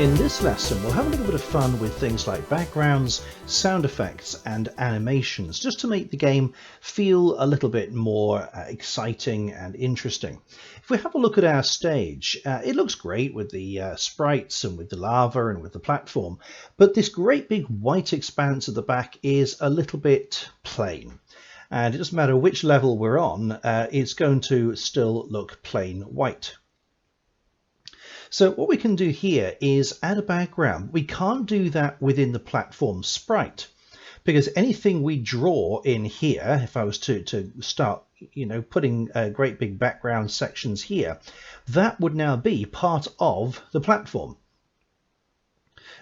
In this lesson, we'll have a little bit of fun with things like backgrounds, sound effects, and animations, just to make the game feel a little bit more exciting and interesting. If we have a look at our stage, it looks great with the sprites and with the lava and with the platform, but this great big white expanse at the back is a little bit plain. And it doesn't matter which level we're on, it's going to still look plain white. So what we can do here is add a background. We can't do that within the platform sprite, because anything we draw in here, if I was to start, putting great big background sections here, that would now be part of the platform,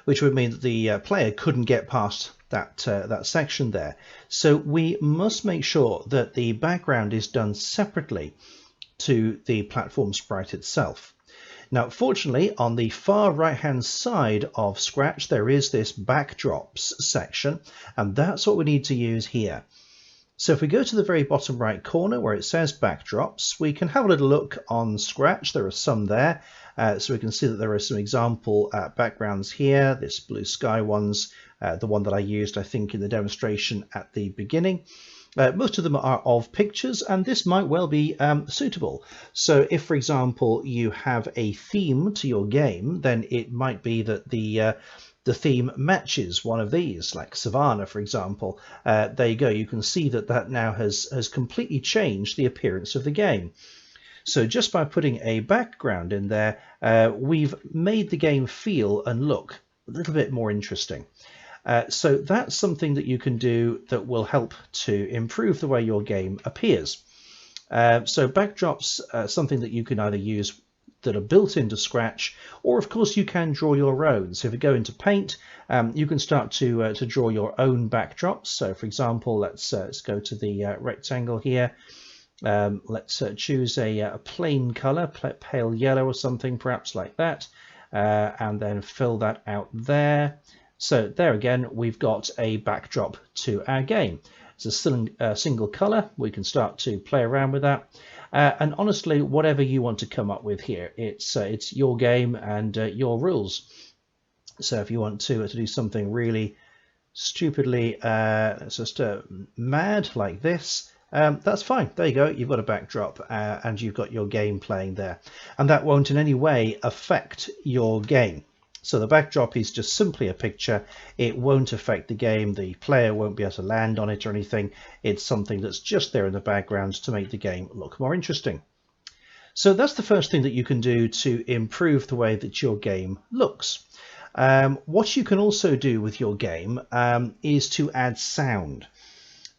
which would mean that the player couldn't get past that section there. So we must make sure that the background is done separately to the platform sprite itself. Now, fortunately, on the far right-hand side of Scratch, there is this backdrops section, and that's what we need to use here. So if we go to the very bottom right corner where it says backdrops, we can have a little look on Scratch. There are some there, so we can see that there are some example backgrounds here. This blue sky one's the one that I used, I think, in the demonstration at the beginning. Most of them are of pictures, and this might well be suitable. So if, for example, you have a theme to your game, then it might be that the theme matches one of these, like Savannah, for example. There you go. You can see that now has completely changed the appearance of the game. So just by putting a background in there, we've made the game feel and look a little bit more interesting. So that's something that you can do that will help to improve the way your game appears. So backdrops are something that you can either use that are built into Scratch, or of course you can draw your own. So if you go into Paint, you can start to draw your own backdrops. So for example, let's go to the rectangle here. Let's choose a plain color, pale yellow or something, perhaps like that, and then fill that out there. So there again, we've got a backdrop to our game. It's a single color. We can start to play around with that. And honestly, whatever you want to come up with here, it's your game and your rules. So if you want to do something really stupidly just mad like this, that's fine. There you go. You've got a backdrop and you've got your game playing there. And that won't in any way affect your game. So the backdrop is just simply a picture. It won't affect the game. The player won't be able to land on it or anything. It's something that's just there in the background to make the game look more interesting. So that's the first thing that you can do to improve the way that your game looks. What you can also do with your game is to add sound.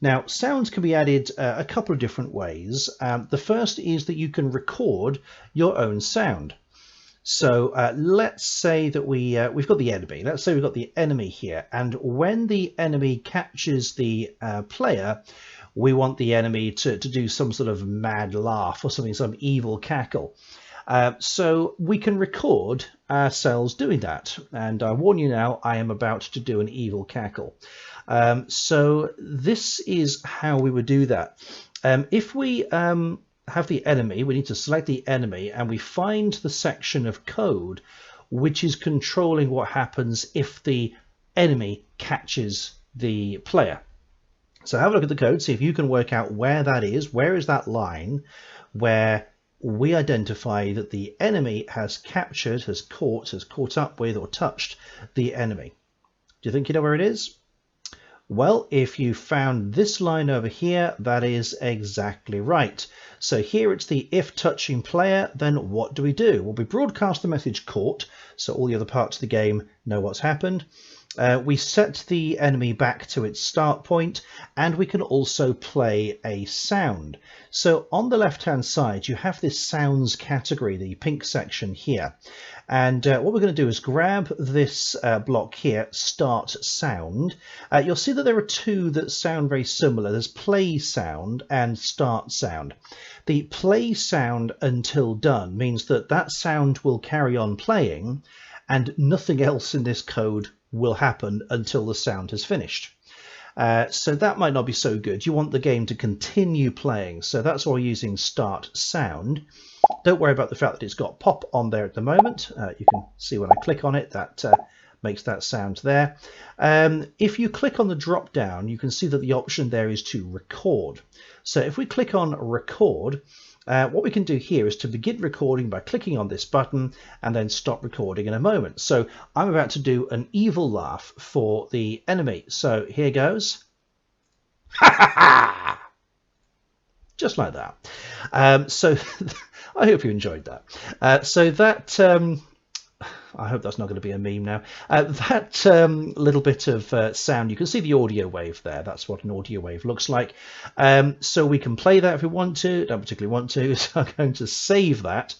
Now, sounds can be added a couple of different ways. The first is that you can record your own sound. So let's say that we've got the enemy. Let's say we've got the enemy here, and when the enemy catches the player, we want the enemy to do some sort of mad laugh or something, some evil cackle. So we can record ourselves doing that, and I warn you now, I am about to do an evil cackle. So this is how we would do that. If we have the enemy, we need to select the enemy, and we find the section of code which is controlling what happens if the enemy catches the player. So have a look at the code, see if you can work out where that is. Where is that line where we identify that the enemy has captured, has caught up with, or touched the enemy? Do you think you know where it is? Well, if you found this line over here, that is exactly right. So here it's the if touching player, then what do? Well, we broadcast the message caught, so all the other parts of the game know what's happened. We set the enemy back to its start point, and we can also play a sound. So on the left-hand side, you have this sounds category, the pink section here. And what we're going to do is grab this block here, start sound. You'll see that there are two that sound very similar. There's play sound and start sound. The play sound until done means that that sound will carry on playing and nothing else in this code will happen until the sound has finished. So that might not be so good. You want the game to continue playing. So that's why we're using start sound. Don't worry about the fact that it's got pop on there at the moment. You can see when I click on it that makes that sound there. If you click on the drop down, you can see that the option there is to record. So if we click on record, what we can do here is to begin recording by clicking on this button and then stop recording in a moment. So I'm about to do an evil laugh for the enemy. So here goes. Just like that. So I hope you enjoyed that. So that I hope that's not going to be a meme now. That little bit of sound, you can see the audio wave there. That's what an audio wave looks like. So we can play that if we want to. Don't particularly want to, so I'm going to save that.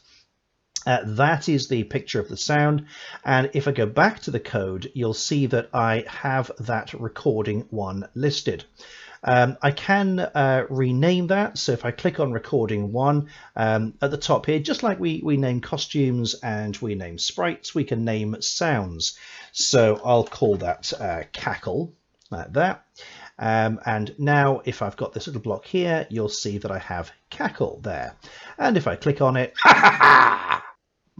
That is the picture of the sound, and if I go back to the code, you'll see that I have that recording one listed. I can rename that, so if I click on recording one at the top here, just like we name costumes and we name sprites, we can name sounds. So I'll call that cackle, like that. And now if I've got this little block here, you'll see that I have cackle there. And if I click on it,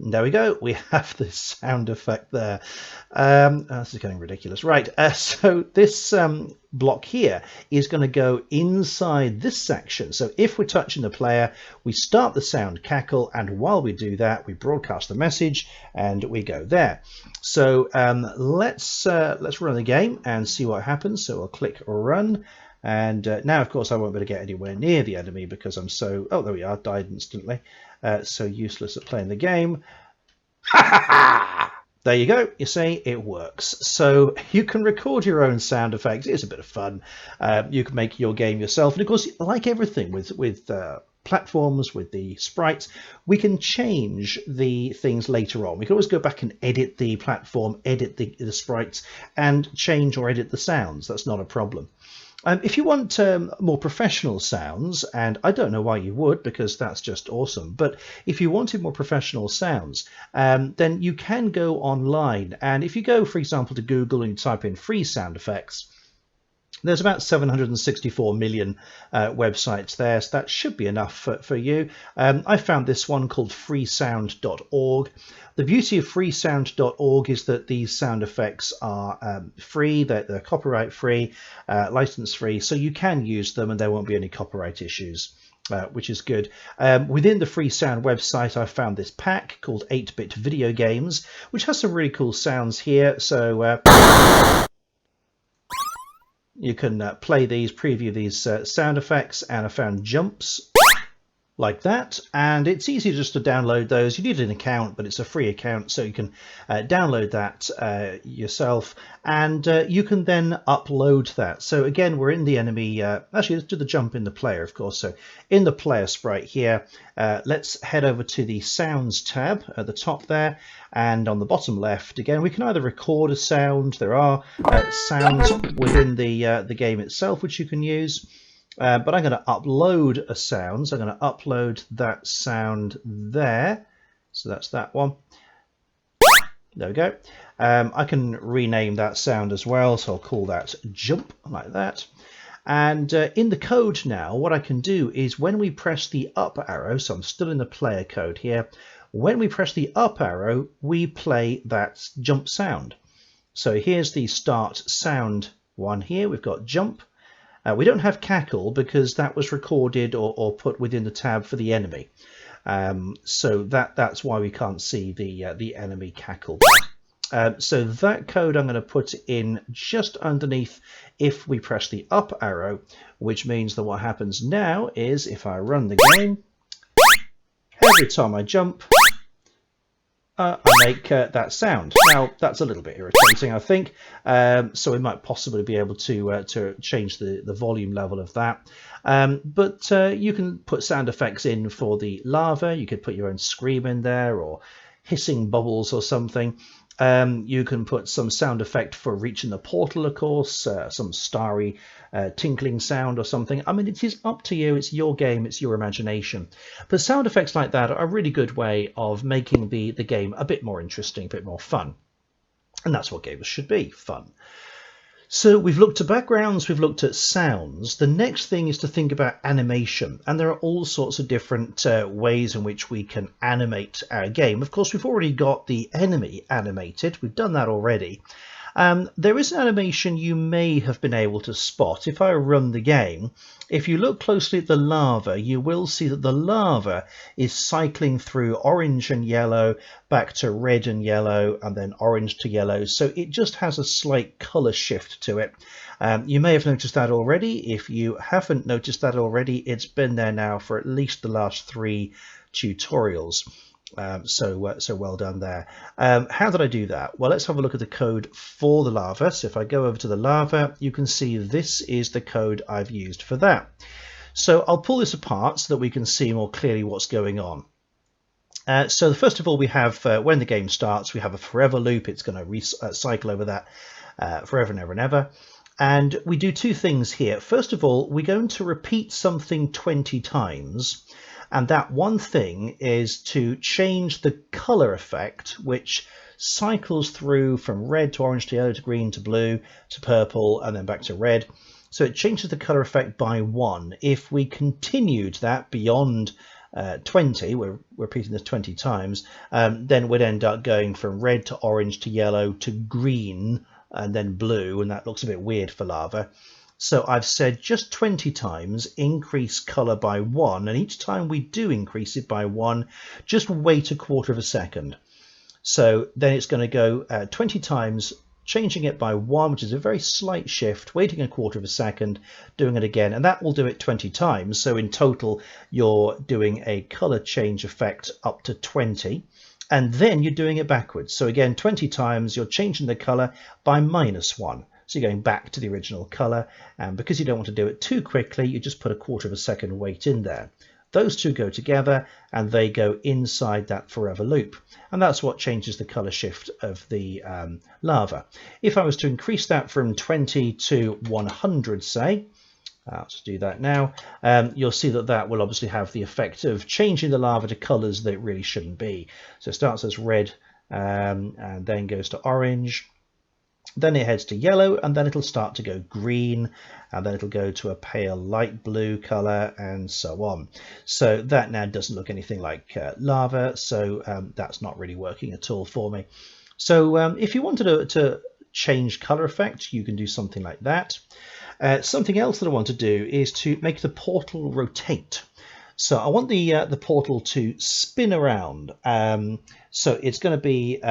there we go, we have the sound effect there. This is getting ridiculous. Right, so this block here is going to go inside this section. So if we're touching the player, we start the sound cackle, and while we do that, we broadcast the message and we go there. So let's run the game and see what happens. So I'll click run. And now, of course, I won't be able to get anywhere near the enemy because I'm so... Oh, there we are, died instantly. So useless at playing the game. There you go. You see, it works. So you can record your own sound effects. It's a bit of fun. You can make your game yourself. And of course, like everything with platforms, with the sprites, we can change the things later on. We can always go back and edit the platform, edit the sprites, and change or edit the sounds. That's not a problem. If you want more professional sounds, and I don't know why you would, because that's just awesome, but if you wanted more professional sounds, then you can go online. And if you go, for example, to Google and you type in free sound effects, there's about 764 million websites there, so that should be enough for you. I found this one called freesound.org. The beauty of freesound.org is that these sound effects are free, they're copyright free, license free, so you can use them and there won't be any copyright issues. Which is good. Within the Free Sound website, I found this pack called 8-Bit Video Games, which has some really cool sounds here. So you can play these, preview these sound effects, and I found jumps like that, and it's easy just to download those. You need an account, but it's a free account, so you can download that yourself, and you can then upload that. So again, we're in the enemy, actually let's do the jump in the player, of course. So in the player sprite here, let's head over to the sounds tab at the top there, and on the bottom left, again, we can either record a sound. There are sounds within the game itself which you can use. But I'm going to upload a sound. So I'm going to upload that sound there. So that's that one. There we go. I can rename that sound as well. So I'll call that jump, like that. And in the code now, what I can do is when we press the up arrow, so I'm still in the player code here. When we press the up arrow, we play that jump sound. So here's the start sound one here. We've got jump. We don't have cackle because that was recorded or put within the tab for the enemy. So that's why we can't see the enemy cackle. So that code I'm going to put in just underneath if we press the up arrow, which means that what happens now is if I run the game, every time I jump, I make that sound. Now that's a little bit irritating, I think. So we might possibly be able to change the volume level of that. But you can put sound effects in for the lava. You could put your own scream in there, or hissing bubbles or something. You can put some sound effect for reaching the portal, of course, some starry tinkling sound or something. I mean, it is up to you. It's your game. It's your imagination. But sound effects like that are a really good way of making the game a bit more interesting, a bit more fun. And that's what games should be, fun. So we've looked at backgrounds, we've looked at sounds. The next thing is to think about animation, and there are all sorts of different ways in which we can animate our game. Of course, we've already got the enemy animated. We've done that already. There is an animation you may have been able to spot. If I run the game, if you look closely at the lava, you will see that the lava is cycling through orange and yellow, back to red and yellow, and then orange to yellow. So it just has a slight color shift to it. You may have noticed that already. If you haven't noticed that already, it's been there now for at least the last 3 tutorials. So well done there. How did I do that? Well, let's have a look at the code for the lava. So if I go over to the lava, you can see this is the code I've used for that. So I'll pull this apart so that we can see more clearly what's going on. So first of all, we have when the game starts, we have a forever loop. It's going to cycle over that forever and ever and ever. And we do 2 things here. First of all, we're going to repeat something 20 times. And that one thing is to change the color effect, which cycles through from red to orange to yellow to green to blue to purple and then back to red. So it changes the color effect by 1. If we continued that beyond 20, we're repeating this 20 times, then we'd end up going from red to orange to yellow to green and then blue, and that looks a bit weird for lava. So I've said just 20 times increase color by 1, and each time we do increase it by 1, just wait a quarter of a second. So then it's going to go 20 times, changing it by 1, which is a very slight shift, waiting a quarter of a second, doing it again, and that will do it 20 times. So in total, you're doing a color change effect up to 20. And then you're doing it backwards. So again, 20 times, you're changing the color by -1. So you're going back to the original color, and because you don't want to do it too quickly, you just put a quarter of a second wait in there. Those 2 go together and they go inside that forever loop. And that's what changes the color shift of the lava. If I was to increase that from 20 to 100, say, let's do that now, you'll see that that will obviously have the effect of changing the lava to colors that it really shouldn't be. So it starts as red and then goes to orange. Then it heads to yellow, and then it'll start to go green, and then it'll go to a pale light blue color, and so on. So that now doesn't look anything like lava, so that's not really working at all for me. So if you wanted to change color effect, you can do something like that. Something else that I want to do is to make the portal rotate. So I want the portal to spin around. So it's going to be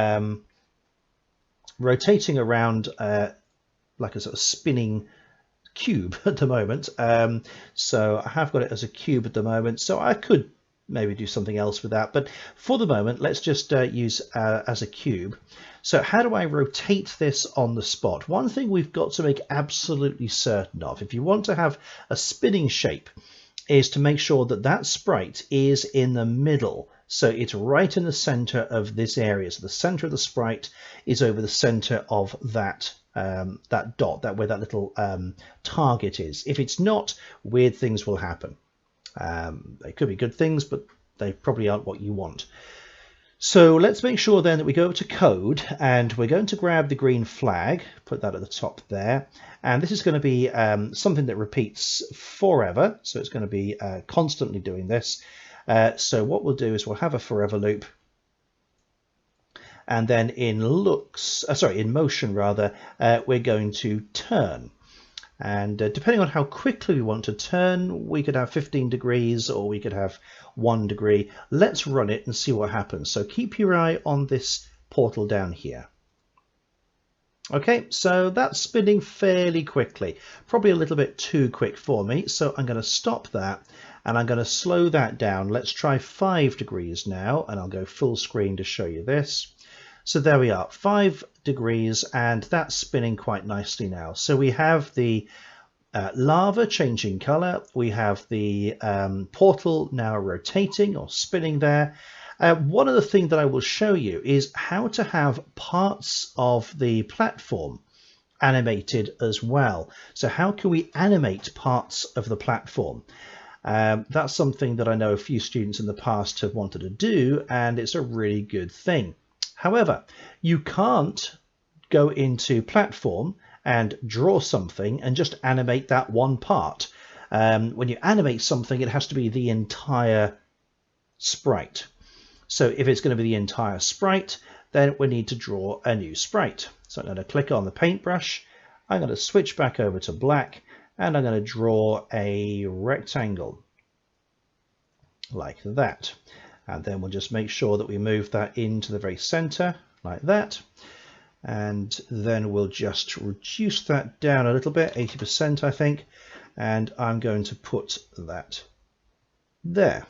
rotating around like a sort of spinning cube at the moment. So I have got it as a cube at the moment, so I could maybe do something else with that, but for the moment let's just use as a cube. So how do I rotate this on the spot? One thing we've got to make absolutely certain of, if you want to have a spinning shape, is to make sure that that sprite is in the middle. So it's right in the center of this area. So the center of the sprite is over the center of that that dot, where that little target is. If it's not, weird things will happen. They could be good things, but they probably aren't what you want. So let's make sure then that we go over to code, and we're going to grab the green flag, put that at the top there. And this is going to be something that repeats forever. So it's going to be constantly doing this. So what we'll do is we'll have a forever loop, and then in motion rather, we're going to turn. And depending on how quickly we want to turn, we could have 15 degrees or we could have 1 degree. Let's run it and see what happens. So keep your eye on this portal down here. Okay, so that's spinning fairly quickly, probably a little bit too quick for me. So I'm going to stop that and I'm going to slow that down. Let's try 5 degrees now, and I'll go full screen to show you this. So there we are, 5 degrees, and that's spinning quite nicely now. So we have the lava changing color, we have the portal now rotating or spinning there. One other thing that I will show you is how to have parts of the platform animated as well. So how can we animate parts of the platform? That's something that I know a few students in the past have wanted to do, and it's a really good thing. However, you can't go into platform and draw something and just animate that one part. When you animate something, it has to be the entire sprite. So if it's going to be the entire sprite, then we need to draw a new sprite. So I'm going to click on the paintbrush. I'm going to switch back over to black, and I'm going to draw a rectangle like that. And then we'll just make sure that we move that into the very center like that. And then we'll just reduce that down a little bit, 80% I think. And I'm going to put that there.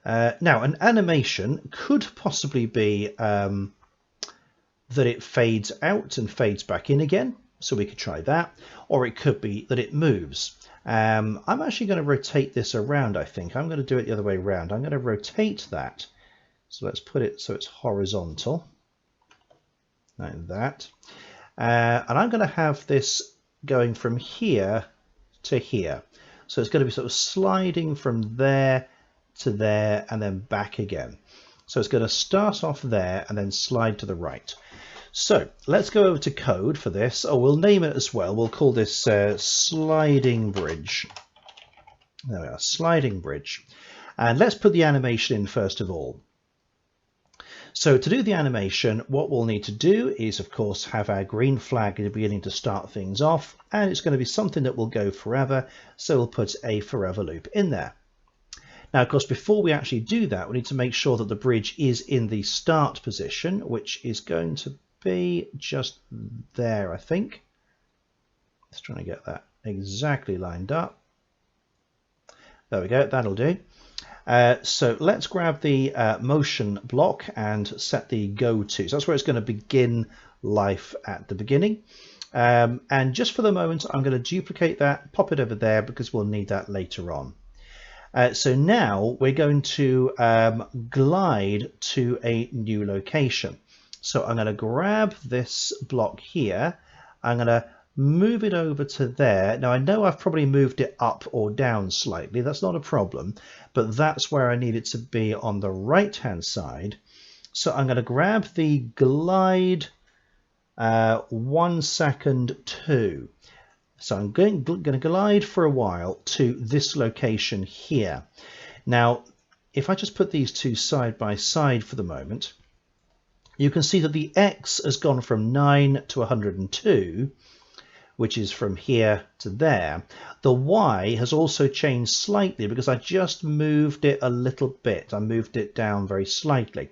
Now, an animation could possibly be that it fades out and fades back in again. So we could try that. Or it could be that it moves. I'm actually going to rotate this around, I think. I'm going to do it the other way around. I'm going to rotate that. So let's put it so it's horizontal. Like that. And I'm going to have this going from here to here. So it's going to be sort of sliding from there to there and then back again. So it's going to start off there and then slide to the right. So let's go over to code for this. Oh, we'll name it as well. We'll call this sliding bridge. There we are, sliding bridge. And let's put the animation in first of all. So to do the animation, what we'll need to do is, of course, have our green flag at the beginning to start things off. And it's going to be something that will go forever. So we'll put a forever loop in there. Now, of course, before we actually do that, we need to make sure that the bridge is in the start position, which is going to be just there, I think. Let's try and get that exactly lined up. There we go, that'll do. So let's grab the motion block and set the go to. So that's where it's going to begin life at the beginning. And just for the moment, I'm going to duplicate that, pop it over there because we'll need that later on. So now we're going to glide to a new location. So I'm going to grab this block here. I'm going to move it over to there. Now I know I've probably moved it up or down slightly. That's not a problem, but that's where I need it to be on the right hand side. So I'm going to grab the glide 1 second 2. So I'm going to glide for a while to this location here. Now, if I just put these two side by side for the moment, you can see that the X has gone from 9 to 102, which is from here to there. The Y has also changed slightly because I just moved it a little bit. I moved it down very slightly.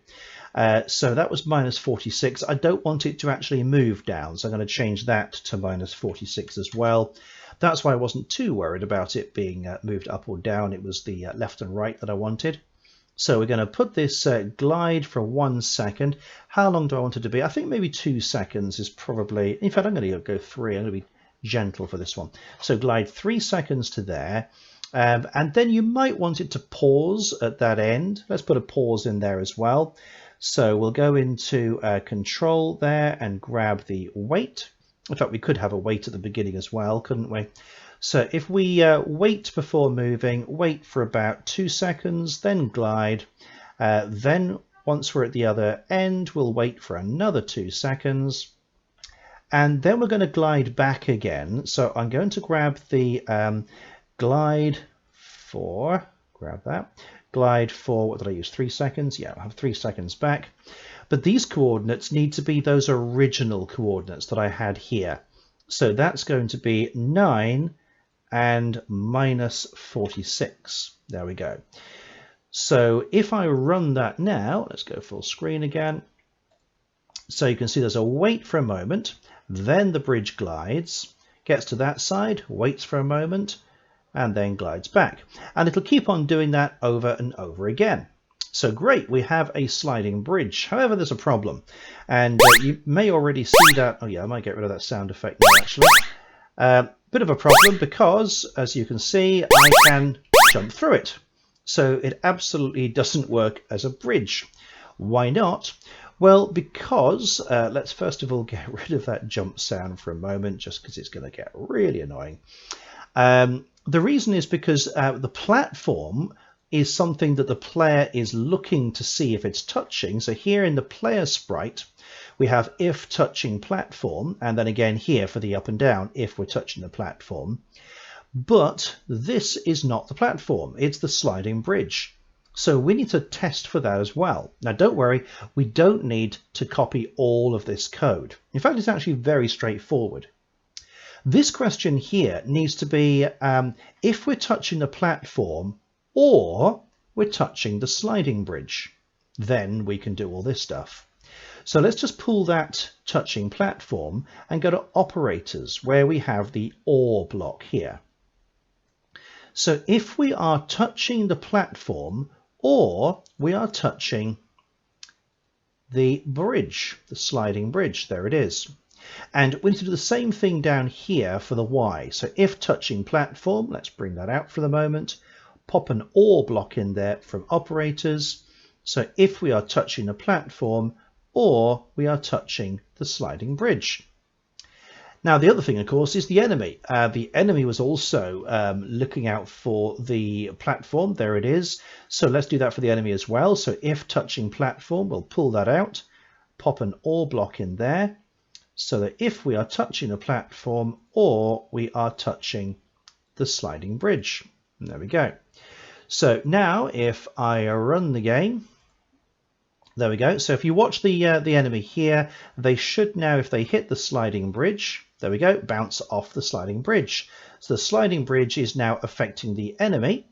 So that was minus 46. I don't want it to actually move down, so I'm going to change that to minus 46 as well. That's why I wasn't too worried about it being moved up or down. It was the left and right that I wanted. So we're going to put this glide for 1 second. How long do I want it to be? I think maybe 2 seconds is probably, in fact, I'm going to go 3. I'm going to be gentle for this one. So glide 3 seconds to there. And then you might want it to pause at that end. Let's put a pause in there as well. So we'll go into control there and grab the wait. In fact, we could have a wait at the beginning as well, couldn't we? So if we wait before moving, wait for about 2 seconds, then glide. Then once we're at the other end, we'll wait for another 2 seconds. And then we're going to glide back again. So I'm going to grab the glide for, grab that. Glide for, what did I use, 3 seconds? Yeah, I'll have 3 seconds back. But these coordinates need to be those original coordinates that I had here. So that's going to be 9 and minus 46. There we go. So if I run that now, let's go full screen again. So you can see there's a wait for a moment, then the bridge glides, gets to that side, waits for a moment, and then glides back. And it'll keep on doing that over and over again. So great, we have a sliding bridge. However, there's a problem. And you may already see that. Oh yeah, I might get rid of that sound effect now actually. Bit of a problem because, as you can see, I can jump through it. So it absolutely doesn't work as a bridge. Why not? Well, because, let's first of all get rid of that jump sound for a moment, just because it's going to get really annoying. The reason is because the platform is something that the player is looking to see if it's touching. So here in the player sprite, We have if touching platform, and then again here for the up and down if we're touching the platform. But this is not the platform, it's the sliding bridge. So we need to test for that as well. Now don't worry, we don't need to copy all of this code. In fact, it's actually very straightforward. This question here needs to be if we're touching the platform or we're touching the sliding bridge, then we can do all this stuff. So let's just pull that touching platform and go to operators where we have the or block here. So if we are touching the platform or we are touching the bridge, the sliding bridge, there it is. And we need to do the same thing down here for the Y. So if touching platform, let's bring that out for the moment, pop an OR block in there from operators. So if we are touching the platform or we are touching the sliding bridge. Now the other thing, of course, is the enemy. The enemy was also looking out for the platform. There it is. So let's do that for the enemy as well. So if touching platform, we'll pull that out, pop an OR block in there. So that if we are touching the platform or we are touching the sliding bridge. And there we go. So now if I run the game, there we go. So if you watch the enemy here, they should now, if they hit the sliding bridge, there we go, bounce off the sliding bridge. So the sliding bridge is now affecting the enemy.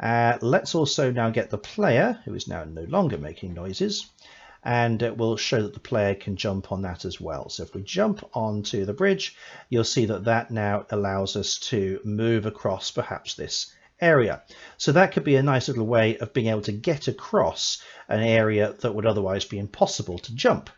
Let's also now get the player, who is now no longer making noises. And it will show that the player can jump on that as well. So if we jump onto the bridge, you'll see that that now allows us to move across perhaps this area. So that could be a nice little way of being able to get across an area that would otherwise be impossible to jump.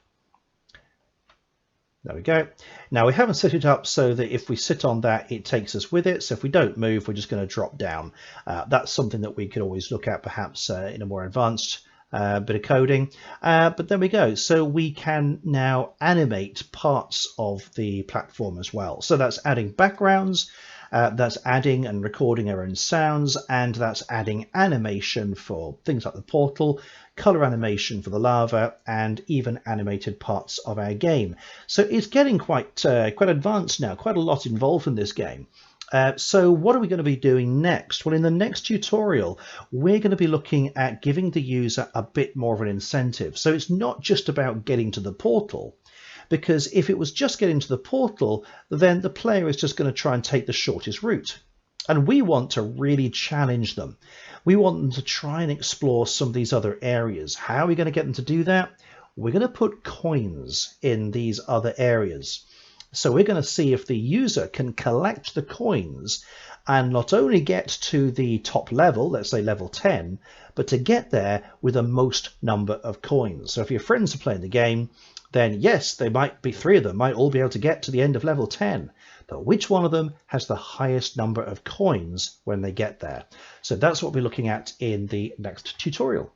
There we go. Now we haven't set it up so that if we sit on that, it takes us with it. So if we don't move, we're just going to drop down. That's something that we could always look at perhaps in a more advanced bit of coding, but there we go. So we can now animate parts of the platform as well. So that's adding backgrounds, that's adding and recording our own sounds, and that's adding animation for things like the portal, color animation for the lava, and even animated parts of our game. So it's getting quite advanced now, quite a lot involved in this game. So what are we going to be doing next? Well, in the next tutorial, we're going to be looking at giving the user a bit more of an incentive. So it's not just about getting to the portal, because if it was just getting to the portal, then the player is just going to try and take the shortest route. And we want to really challenge them. We want them to try and explore some of these other areas. How are we going to get them to do that? We're going to put coins in these other areas. So we're going to see if the user can collect the coins and not only get to the top level, let's say level 10, but to get there with the most number of coins. So if your friends are playing the game, then yes, they might be 3 of them, might all be able to get to the end of level 10. But which one of them has the highest number of coins when they get there? So that's what we're looking at in the next tutorial.